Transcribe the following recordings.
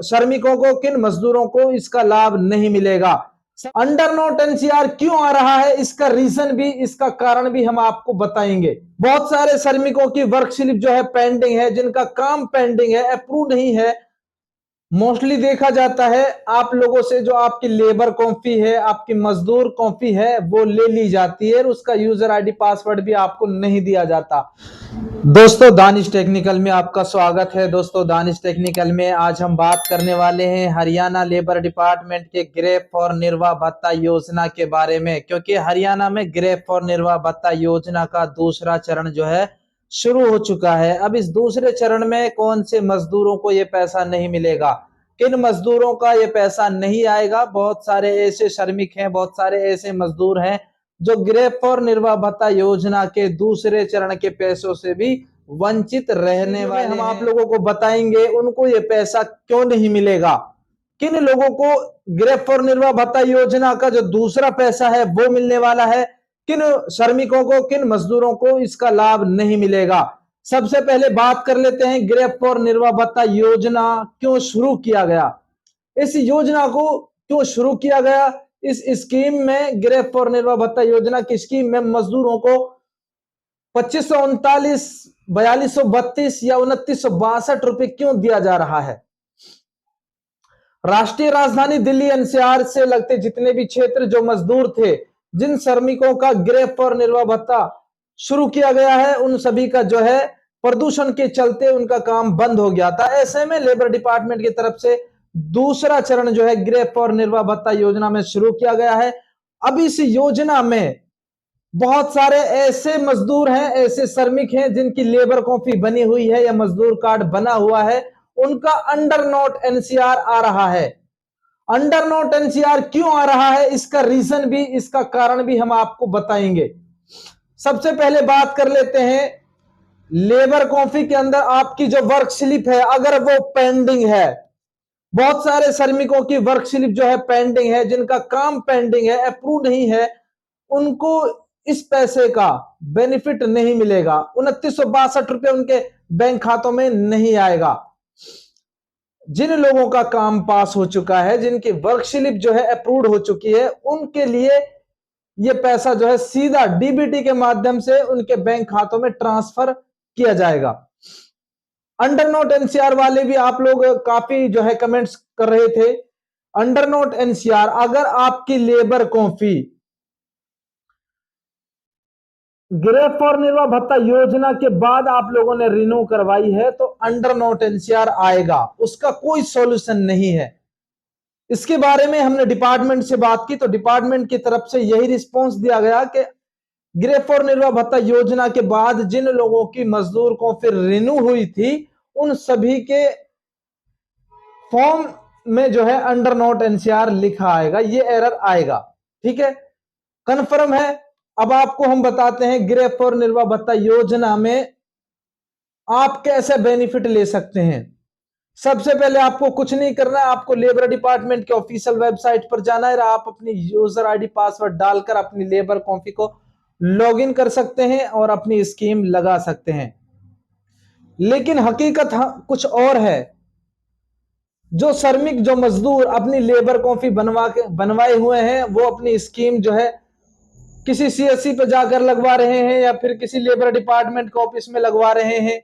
श्रमिकों को, किन मजदूरों को इसका लाभ नहीं मिलेगा। अंडर नोट एनसीआर क्यों आ रहा है, इसका रीजन भी, इसका कारण भी हम आपको बताएंगे। बहुत सारे श्रमिकों की वर्क स्लिप जो है पेंडिंग है, जिनका काम पेंडिंग है, अप्रूव नहीं है। मोस्टली देखा जाता है आप लोगों से जो आपकी लेबर कॉपी है, आपकी मजदूर कॉपी है, वो ले ली जाती है और उसका यूजर आईडी पासवर्ड भी आपको नहीं दिया जाता। दोस्तों दानिश टेक्निकल में आपका स्वागत है। दोस्तों दानिश टेक्निकल में आज हम बात करने वाले हैं हरियाणा लेबर डिपार्टमेंट के ग्रेप फॉर निर्वाह भत्ता योजना के बारे में, क्योंकि हरियाणा में ग्रेप फॉर निर्वाह भत्ता योजना का दूसरा चरण जो है शुरू हो चुका है। अब इस दूसरे चरण में कौन से मजदूरों को ये पैसा नहीं मिलेगा, किन मजदूरों का ये पैसा नहीं आएगा। बहुत सारे ऐसे श्रमिक हैं, बहुत सारे ऐसे मजदूर हैं जो ग्रेप फॉर निर्वाह भत्ता योजना के दूसरे चरण के पैसों से भी वंचित रहने वाले हम आप लोगों को बताएंगे उनको ये पैसा क्यों नहीं मिलेगा, किन लोगों को ग्रेप फॉर निर्वाह भत्ता योजना का जो दूसरा पैसा है वो मिलने वाला है, किन श्रमिकों को, किन मजदूरों को इसका लाभ नहीं मिलेगा। सबसे पहले बात कर लेते हैं ग्रेप फॉर निर्वाह भत्ता योजना क्यों शुरू किया गया। इस योजना को क्यों शुरू किया गया, इस स्कीम में ग्रेप फॉर निर्वाह भत्ता योजना की स्कीम में मजदूरों को 2539, 4232 या 2962 रुपए क्यों दिया जा रहा है। राष्ट्रीय राजधानी दिल्ली एनसीआर से लगते जितने भी क्षेत्र जो मजदूर थे, जिन श्रमिकों का ग्रेप फॉर निर्वाह भत्ता शुरू किया गया है, उन सभी का जो है प्रदूषण के चलते उनका काम बंद हो गया था। ऐसे में लेबर डिपार्टमेंट की तरफ से दूसरा चरण जो है ग्रेप फॉर निर्वाह भत्ता योजना में शुरू किया गया है। अब इस योजना में बहुत सारे ऐसे मजदूर हैं, ऐसे श्रमिक हैं जिनकी लेबर कॉपी बनी हुई है या मजदूर कार्ड बना हुआ है, उनका अंडर नोट एनसीआर आ रहा है। अंडर नोट एनसीआर क्यों आ रहा है, इसका रीजन भी, इसका कारण भी हम आपको बताएंगे। सबसे पहले बात कर लेते हैं लेबर कॉपी के अंदर आपकी जो वर्क स्लिप है, अगर वो पेंडिंग है, बहुत सारे श्रमिकों की वर्क स्लिप जो है पेंडिंग है, जिनका काम पेंडिंग है, अप्रूव नहीं है, उनको इस पैसे का बेनिफिट नहीं मिलेगा। 2962 रुपए उनके बैंक खातों में नहीं आएगा। जिन लोगों का काम पास हो चुका है, जिनकी वर्क स्लिप जो है अप्रूव्ड हो चुकी है, उनके लिए यह पैसा जो है सीधा डीबीटी के माध्यम से उनके बैंक खातों में ट्रांसफर किया जाएगा। अंडर नोट एनसीआर वाले भी आप लोग काफी जो है कमेंट्स कर रहे थे। अंडर नोट एनसीआर, अगर आपकी लेबर कॉपी ग्रेप फॉर निर्वाह भत्ता योजना के बाद आप लोगों ने रिन्यू करवाई है तो अंडर नोट एनसीआर आएगा, उसका कोई सॉल्यूशन नहीं है। इसके बारे में हमने डिपार्टमेंट से बात की तो डिपार्टमेंट की तरफ से यही रिस्पांस दिया गया कि ग्रेप फॉर निर्वाह भत्ता योजना के बाद जिन लोगों की मजदूर को फिर रिन्यू हुई थी, उन सभी के फॉर्म में जो है अंडर नोट एनसीआर लिखा आएगा, ये एरर आएगा। ठीक है, कंफर्म है। अब आपको हम बताते हैं ग्रेप फॉर निर्वाह भत्ता योजना में आप कैसे बेनिफिट ले सकते हैं। सबसे पहले आपको कुछ नहीं करना है, आपको लेबर डिपार्टमेंट के ऑफिशियल वेबसाइट पर जाना है। आप अपनी यूजर आईडी पासवर्ड डालकर अपनी लेबर कॉपी को लॉगिन कर सकते हैं और अपनी स्कीम लगा सकते हैं। लेकिन हकीकत कुछ और है। जो श्रमिक, जो मजदूर अपनी लेबर कॉपी बनवाए हुए हैं, वो अपनी स्कीम जो है किसी सीएससी पे जाकर लगवा रहे हैं या फिर किसी लेबर डिपार्टमेंट के ऑफिस में लगवा रहे हैं।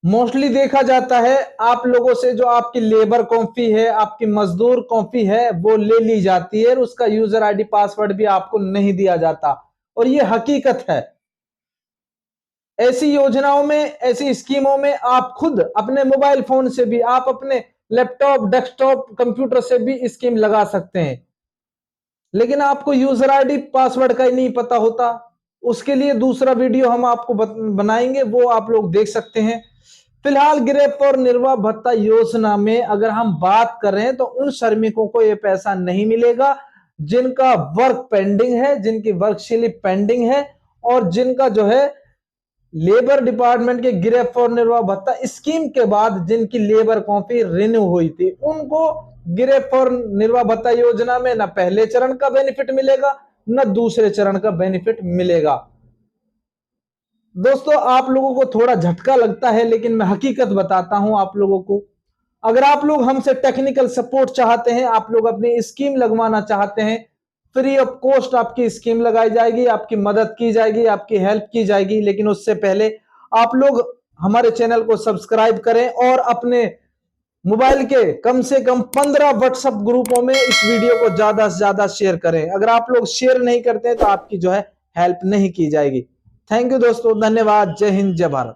मोस्टली देखा जाता है आप लोगों से जो आपकी लेबर कॉपी है, आपकी मजदूर कॉपी है, वो ले ली जाती है और उसका यूजर आईडी पासवर्ड भी आपको नहीं दिया जाता, और ये हकीकत है। ऐसी योजनाओं में, ऐसी स्कीमों में आप खुद अपने मोबाइल फोन से भी, आप अपने लैपटॉप, डेस्कटॉप, कंप्यूटर से भी स्कीम लगा सकते हैं। लेकिन आपको यूजर आईडी पासवर्ड का ही नहीं पता होता। उसके लिए दूसरा वीडियो हम आपको बनाएंगे, वो आप लोग देख सकते हैं। फिलहाल ग्रेप फॉर निर्वाह भत्ता योजना में अगर हम बात करें तो उन श्रमिकों को यह पैसा नहीं मिलेगा जिनका वर्क पेंडिंग है, जिनकी वर्क स्लिप पेंडिंग है और जिनका जो है लेबर डिपार्टमेंट के ग्रेप फॉर निर्वाह भत्ता स्कीम के बाद जिनकी लेबर कॉपी रिन्यू हुई थी, उनको ग्रेप फॉर निर्वाह भत्ता योजना में न पहले चरण का बेनिफिट मिलेगा न दूसरे चरण का बेनिफिट मिलेगा। दोस्तों आप लोगों को थोड़ा झटका लगता है, लेकिन मैं हकीकत बताता हूं आप लोगों को। अगर आप लोग हमसे टेक्निकल सपोर्ट चाहते हैं, आप लोग अपनी स्कीम लगवाना चाहते हैं, फ्री ऑफ कॉस्ट आपकी स्कीम लगाई जाएगी, आपकी मदद की जाएगी, आपकी हेल्प की जाएगी। लेकिन उससे पहले आप लोग हमारे चैनल को सब्सक्राइब करें और अपने मोबाइल के कम से कम 15 व्हाट्सएप ग्रुपों में इस वीडियो को ज्यादा से ज्यादा शेयर करें। अगर आप लोग शेयर नहीं करते तो आपकी जो है हेल्प नहीं की जाएगी। थैंक यू दोस्तों, धन्यवाद। जय हिंद, जय भारत।